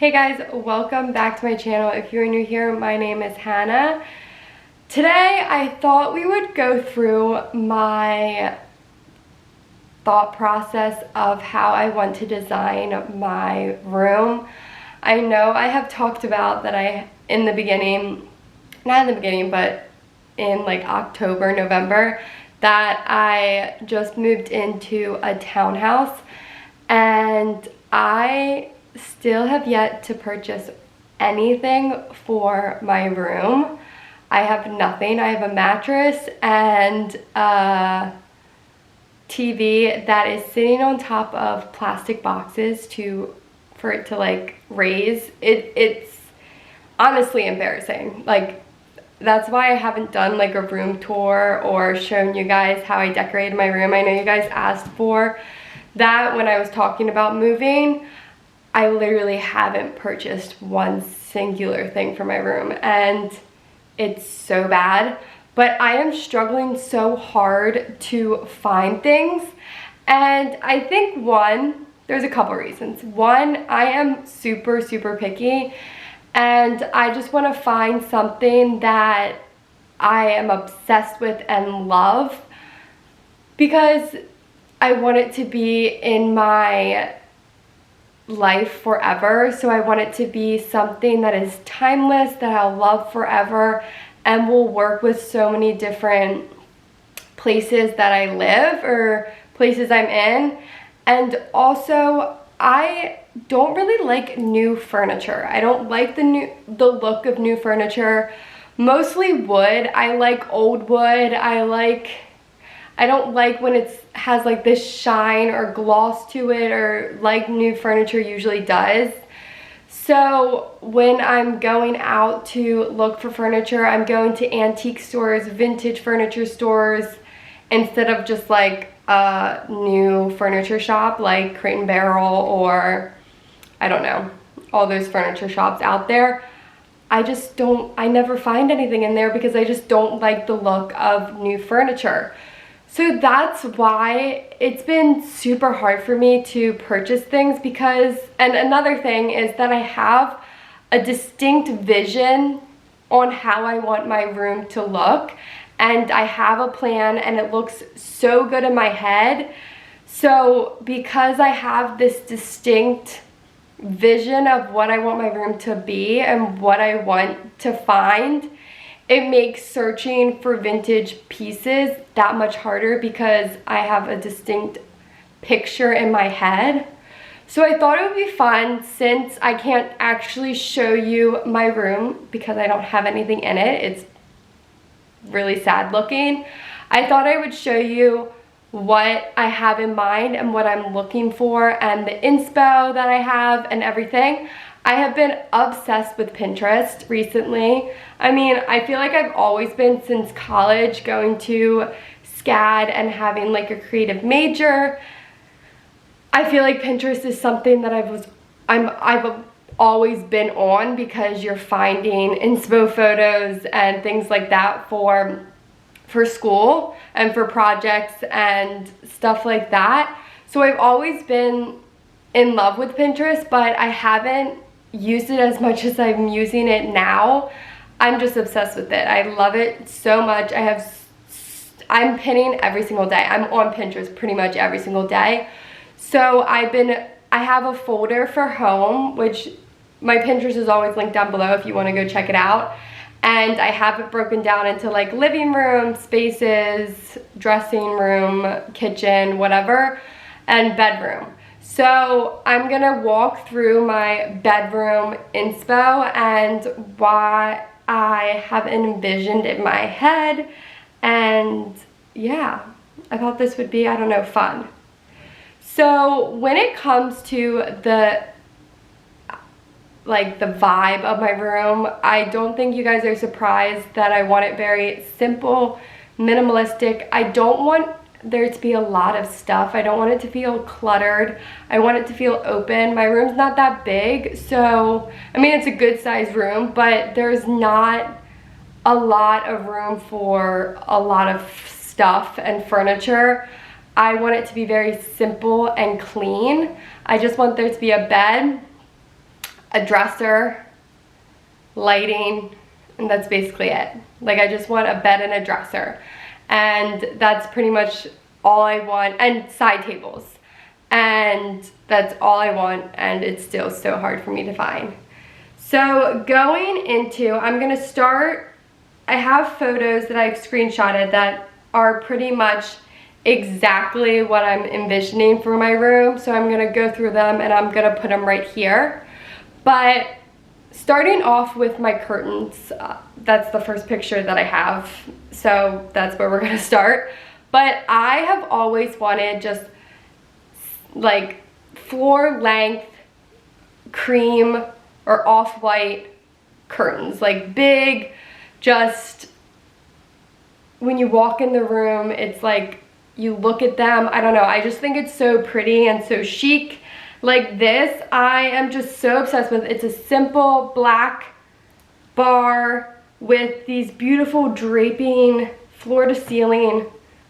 Hey guys, welcome back to my channel. If you're new here, my name is Hannah. Today I thought we would go through my thought process of how I want to design my room. I know I have talked about that not in the beginning, but in like October, November, that I just moved into a townhouse and I still have yet to purchase anything for my room. I have nothing. I have a mattress and a TV that is sitting on top of plastic boxes for it to like raise. It's honestly embarrassing. Like, that's why I haven't done like a room tour or shown you guys how I decorated my room. I know you guys asked for that when I was talking about moving. I literally haven't purchased one singular thing for my room and it's so bad. But I am struggling so hard to find things, and I think there's a couple reasons. One, I am super picky and I just want to find something that I am obsessed with and love because I want it to be in my life forever. So I want it to be something that is timeless, that I'll love forever, and will work with so many different places that I live or places I'm in. And also, I don't really like new furniture. I don't like the look of new furniture. Mostly wood. I like old wood. I don't like when it has like this shine or gloss to it, or like new furniture usually does. So when I'm going out to look for furniture, I'm going to antique stores, vintage furniture stores, instead of just like a new furniture shop like Crate and Barrel or I don't know, all those furniture shops out there. I never find anything in there because I just don't like the look of new furniture. So that's why it's been super hard for me to purchase things and another thing is that I have a distinct vision on how I want my room to look, and I have a plan and it looks so good in my head. So because I have this distinct vision of what I want my room to be and what I want to find, it makes searching for vintage pieces that much harder because I have a distinct picture in my head. So I thought it would be fun, since I can't actually show you my room because I don't have anything in it. It's really sad looking. I thought I would show you what I have in mind and what I'm looking for and the inspo that I have and everything. I have been obsessed with Pinterest recently. I mean, I feel like I've always been since college, going to SCAD and having like a creative major. I feel like Pinterest is something that I've always been on because you're finding inspo photos and things like that for school and for projects and stuff like that. So I've always been in love with Pinterest, but I haven't used it as much as I'm using it now. I'm just obsessed with it. I love it so much. I'm pinning every single day. I'm on Pinterest pretty much every single day. So I have a folder for home, which my Pinterest is always linked down below if you want to go check it out. And I have it broken down into like living room spaces, dressing room, kitchen, whatever, and bedroom. So I'm gonna walk through my bedroom inspo and what I have envisioned in my head. And yeah, I thought this would be, I don't know, fun. So when it comes to the vibe of my room, I don't think you guys are surprised that I want it very simple, minimalistic. I don't want there to be a lot of stuff. I don't want it to feel cluttered. I want it to feel open. My room's not that big, so I mean, it's a good sized room, but there's not a lot of room for a lot of stuff and furniture. I want it to be very simple and clean. I just want there to be a bed, a dresser, lighting, and that's basically it. Like, I just want a bed and a dresser, and that's pretty much all I want, and side tables, and that's all I want, and it's still so hard for me to find. So going into, I'm gonna start, I have photos that I've screenshotted that are pretty much exactly what I'm envisioning for my room, so I'm gonna go through them and I'm gonna put them right here. But starting off with my curtains, that's the first picture that I have, so that's where we're gonna start. But I have always wanted just like floor length cream or off-white curtains, like big, just when you walk in the room, it's like you look at them, I don't know, I just think it's so pretty and so chic. Like this, I am just so obsessed with. It's a simple black bar with these beautiful draping floor to ceiling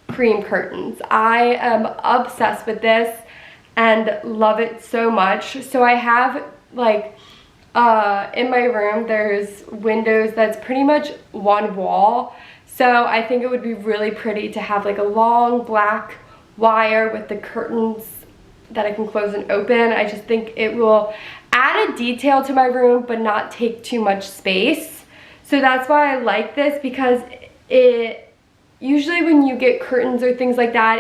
cream curtains. I am obsessed with this and love it so much. So I have like in my room, there's windows that's pretty much one wall. So I think it would be really pretty to have like a long black wire with the curtains that I can close and open. I just think it will add a detail to my room but not take too much space. So that's why I like this, because it usually when you get curtains or things like that,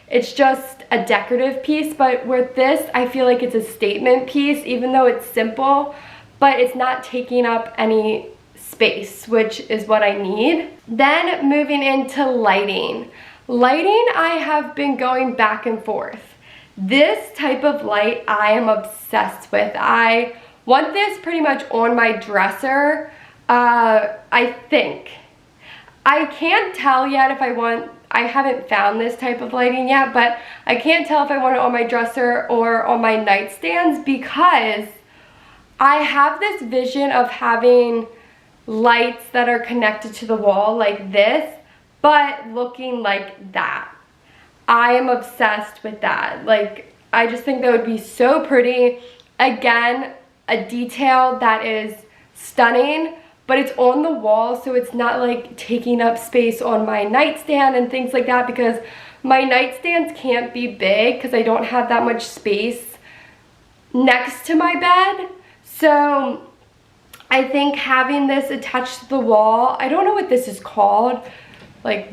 it's just a decorative piece, but with this I feel like it's a statement piece, even though it's simple, but it's not taking up any space, which is what I need. Then moving into lighting. Lighting, I have been going back and forth. This type of light I am obsessed with. I want this pretty much on my dresser, I think. I can't tell yet if I want, I haven't found this type of lighting yet, but I can't tell if I want it on my dresser or on my nightstands, because I have this vision of having lights that are connected to the wall like this, but looking like that. I am obsessed with that. Like, I just think that would be so pretty. Again, a detail that is stunning, but it's on the wall, so it's not like taking up space on my nightstand and things like that, because my nightstands can't be big because I don't have that much space next to my bed. So I think having this attached to the wall, I don't know what this is called, like,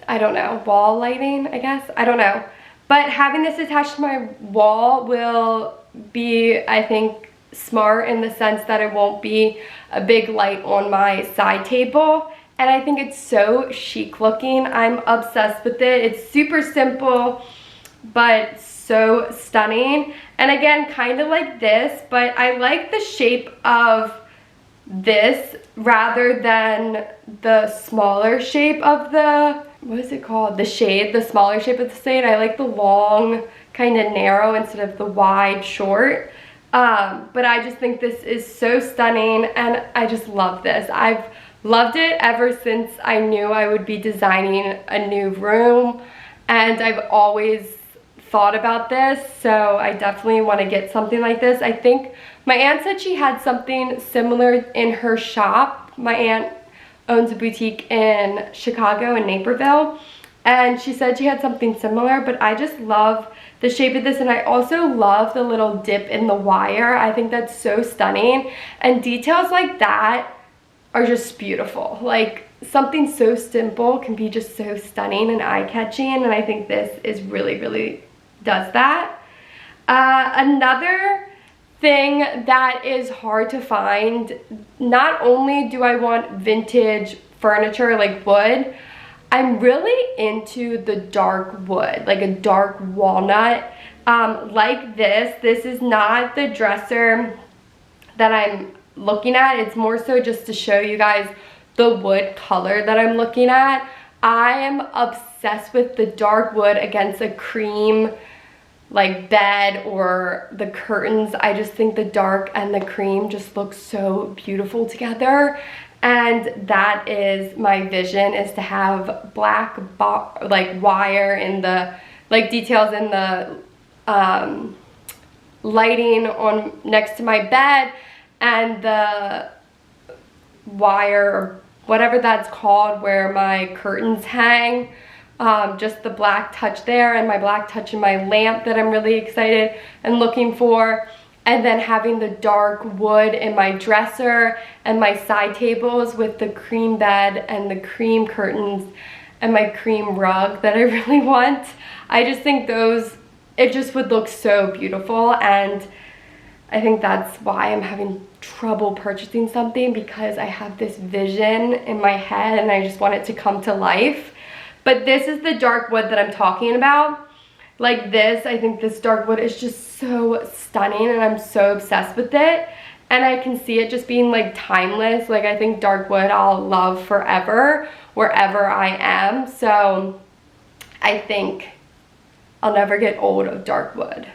I don't know, wall lighting, I guess, I don't know. But having this attached to my wall will be, I think, smart in the sense that it won't be a big light on my side table. And I think it's so chic looking. I'm obsessed with it. It's super simple, but so stunning. And again, kind of like this, but I like the shape of this rather than the smaller shape of the, what is it called? The shade, the smaller shape of the shade. I like the long, kind of narrow instead of the wide, short. But I just think this is so stunning, and I just love this. I've loved it ever since I knew I would be designing a new room, and I've always thought about this, so I definitely want to get something like this. I think my aunt said she had something similar in her shop. My aunt owns a boutique in Chicago, in Naperville, and she said she had something similar, but I just love the shape of this, and I also love the little dip in the wire. I think that's so stunning, and details like that are just beautiful. Like, something so simple can be just so stunning and eye-catching, and I think this is really, really does that. Another thing that is hard to find, not only do I want vintage furniture like wood, I'm really into the dark wood, like a dark walnut, like this. This is not the dresser that I'm looking at. It's more so just to show you guys the wood color that I'm looking at. I am obsessed with the dark wood against a cream like bed or the curtains. I just think the dark and the cream just look so beautiful together, and that is my vision, is to have black like wire in the like details in the lighting on next to my bed, and the wire, or whatever that's called, where my curtains hang, just the black touch there, and my black touch in my lamp that I'm really excited and looking for. And then having the dark wood in my dresser and my side tables with the cream bed and the cream curtains and my cream rug that I really want. I just think those, it just would look so beautiful, and I think that's why I'm having trouble purchasing something, because I have this vision in my head and I just want it to come to life. But this is the dark wood that I'm talking about. Like this, I think this dark wood is just so stunning, and I'm so obsessed with it. And I can see it just being like timeless. Like, I think dark wood I'll love forever, wherever I am. So I think I'll never get old of dark wood.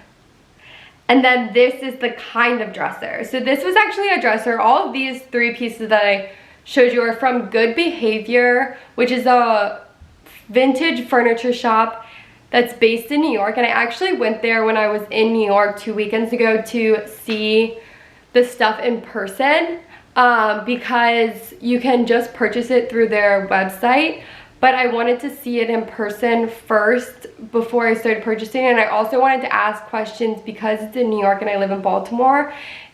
And then this is the kind of dresser. So this was actually a dresser. All of these 3 pieces that I showed you are from Good Behavior, which is a vintage furniture shop that's based in New York. And I actually went there when I was in New York 2 weekends ago to see the stuff in person, because you can just purchase it through their website. But I wanted to see it in person first before I started purchasing. And I also wanted to ask questions, because it's in New York and I live in Baltimore,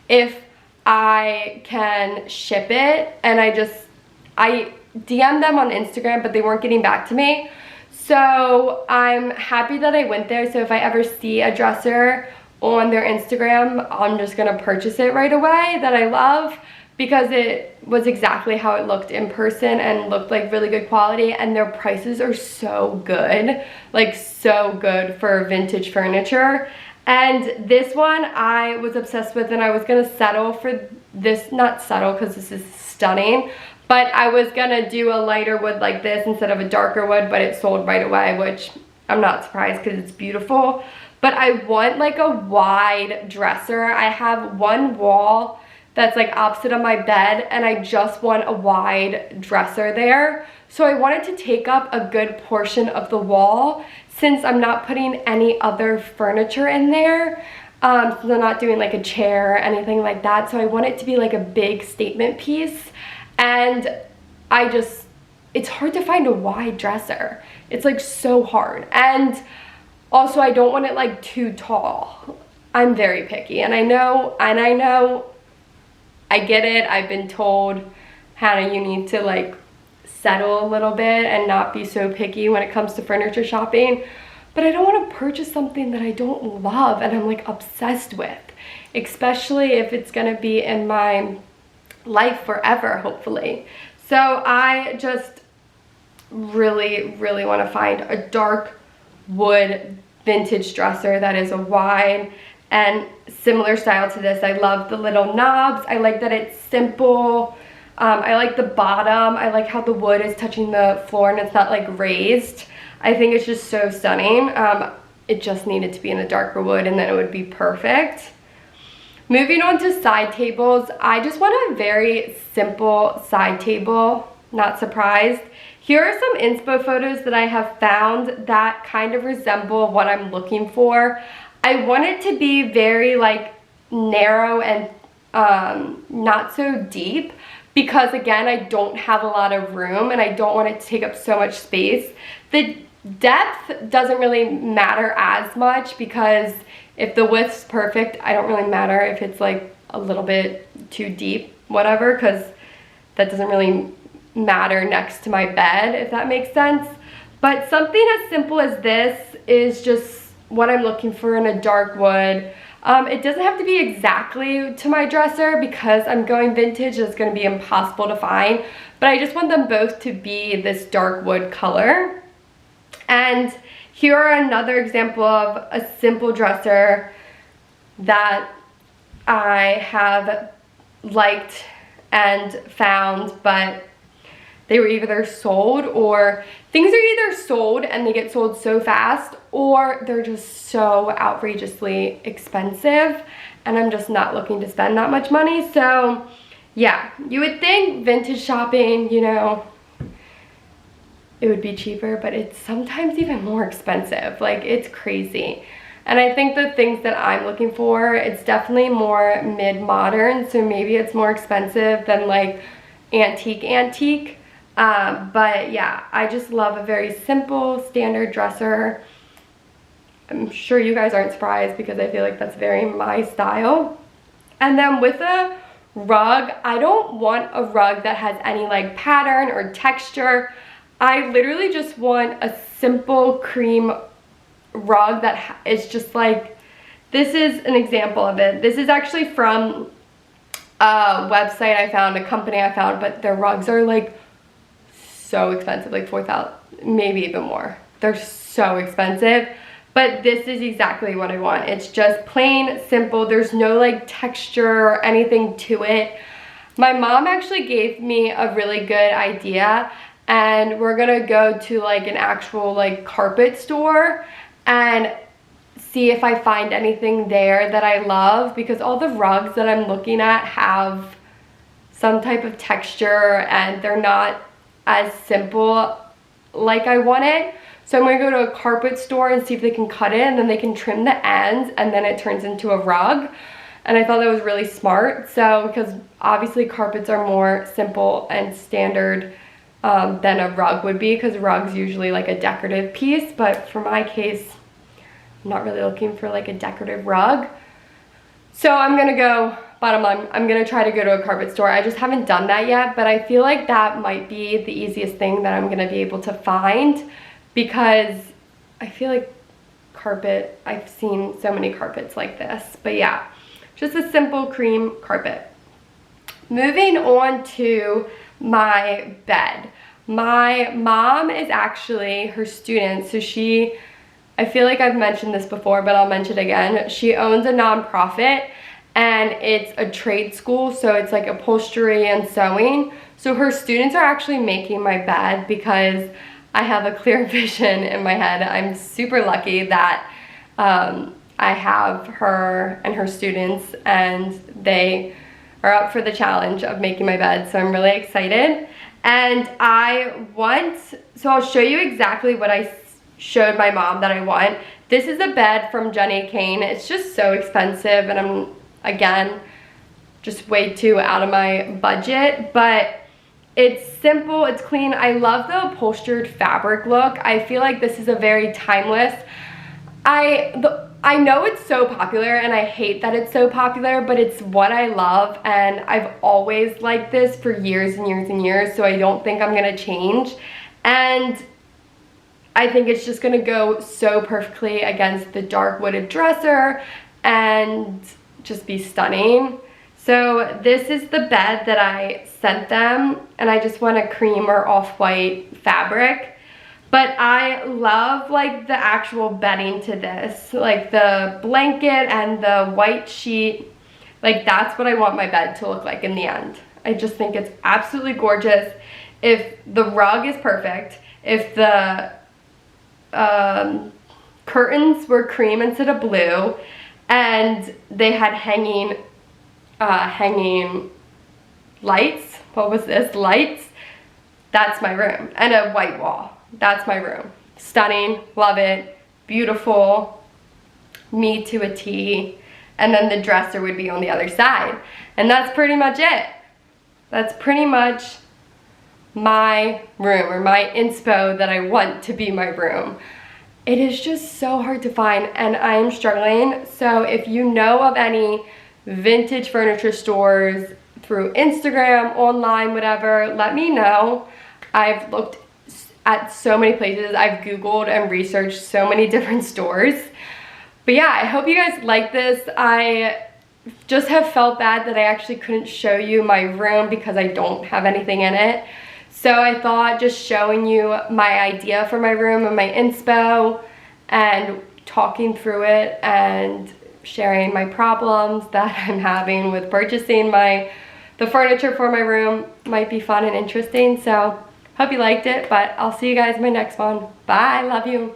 if I can ship it. And I DM'd them on Instagram, but they weren't getting back to me. So I'm happy that I went there. So if I ever see a dresser on their Instagram, I'm just gonna purchase it right away, that I love, because it was exactly how it looked in person and looked like really good quality, and their prices are so good, like so good for vintage furniture. And this one I was obsessed with, and I was gonna settle for this, not settle because this is stunning, but I was gonna do a lighter wood like this instead of a darker wood, but it sold right away, which I'm not surprised because it's beautiful. But I want like a wide dresser. I have one wall that's like opposite of my bed, and I just want a wide dresser there. So I wanted to take up a good portion of the wall, since I'm not putting any other furniture in there. So I'm not doing like a chair or anything like that. So I want it to be like a big statement piece. And it's hard to find a wide dresser. It's like so hard. And also I don't want it like too tall. I'm very picky, and I know, I get it. I've been told, Hannah, you need to like settle a little bit and not be so picky when it comes to furniture shopping. But I don't want to purchase something that I don't love and I'm like obsessed with, especially if it's gonna be in my life forever, hopefully. So I just really, really want to find a dark wood vintage dresser that is a wide and similar style to this. I love the little knobs. I like that it's simple. I like the bottom. I like how the wood is touching the floor and it's not like raised. I think it's just so stunning. It just needed to be in a darker wood, and then it would be perfect. Moving on to side tables, I just want a very simple side table. Not surprised. Here are some inspo photos that I have found that kind of resemble what I'm looking for. I want it to be very like narrow and not so deep, because again, I don't have a lot of room and I don't want it to take up so much space. The depth doesn't really matter as much, because if the width's perfect, I don't really matter if it's like a little bit too deep, whatever, because that doesn't really matter next to my bed, if that makes sense. But something as simple as this is just what I'm looking for in a dark wood. It doesn't have to be exactly to my dresser, because I'm going vintage. It's going to be impossible to find, but I just want them both to be this dark wood color. And here are another example of a simple dresser that I have liked and found, but they were either sold, or things are either sold and they get sold so fast, or they're just so outrageously expensive and I'm just not looking to spend that much money. So yeah, you would think vintage shopping, you know, it would be cheaper, but it's sometimes even more expensive. Like, it's crazy. And I think the things that I'm looking for, it's definitely more mid-modern, so maybe it's more expensive than like antique. But yeah, I just love a very simple standard dresser. I'm sure you guys aren't surprised because I feel like that's very my style. And then with a rug, I don't want a rug that has any like pattern or texture. I literally just want a simple cream rug that is just like, this is an example of it. This is actually from a website I found, a company I found, but their rugs are like so expensive, like 4,000, maybe even more. They're so expensive, but this is exactly what I want. It's just plain simple. There's no like texture or anything to it. My mom actually gave me a really good idea, and we're gonna go to like an actual like carpet store and see if I find anything there that I love, because all the rugs that I'm looking at have some type of texture and they're not as simple like I want it. So I'm gonna go to a carpet store and see if they can cut it, and then they can trim the ends and then it turns into a rug. And I thought that was really smart. So, because obviously carpets are more simple and standard than a rug would be, because rug's usually like a decorative piece, but for my case, I'm not really looking for like a decorative rug. So I'm gonna go, bottom line, I'm gonna try to go to a carpet store. I just haven't done that yet, but I feel like that might be the easiest thing that I'm gonna be able to find, because I feel like carpet, I've seen so many carpets like this. But yeah, just a simple cream carpet. Moving on to my bed. My mom is actually her student, so she, I feel like I've mentioned this before, but I'll mention it again. She owns a nonprofit and it's a trade school, so it's like upholstery and sewing. So her students are actually making my bed because I have a clear vision in my head. I'm super lucky that I have her and her students, and they are up for the challenge of making my bed, so I'm really excited. And so I'll show you exactly what I showed my mom that I want. This is a bed from Jenny Kane. It's just so expensive, and I'm, again, just way too out of my budget, but it's simple, it's clean. I love the upholstered fabric look. I feel like this is a very timeless, I know it's so popular and I hate that it's so popular, but it's what I love, and I've always liked this for years and years and years, so I don't think I'm gonna change. And I think it's just gonna go so perfectly against the dark wooded dresser and just be stunning. So this is the bed that I sent them, and I just want a cream or off-white fabric. But I love like the actual bedding to this, like the blanket and the white sheet. Like that's what I want my bed to look like in the end. I just think it's absolutely gorgeous. If the rug is perfect, if the curtains were cream instead of blue, and they had hanging lights, what was this, lights, that's my room, and a white wall. That's my room. Stunning, love it, beautiful, me to a T. And then the dresser would be on the other side. And that's pretty much it. That's pretty much my room, or my inspo that I want to be my room. It is just so hard to find, and I am struggling. So if you know of any vintage furniture stores through Instagram, online, whatever, let me know. I've looked at so many places. I've Googled and researched so many different stores. But yeah, I hope you guys like this. I just have felt bad that I actually couldn't show you my room because I don't have anything in it. So I thought just showing you my idea for my room and my inspo and talking through it and sharing my problems that I'm having with purchasing the furniture for my room might be fun and interesting. So hope you liked it, but I'll see you guys in my next one. Bye, love you.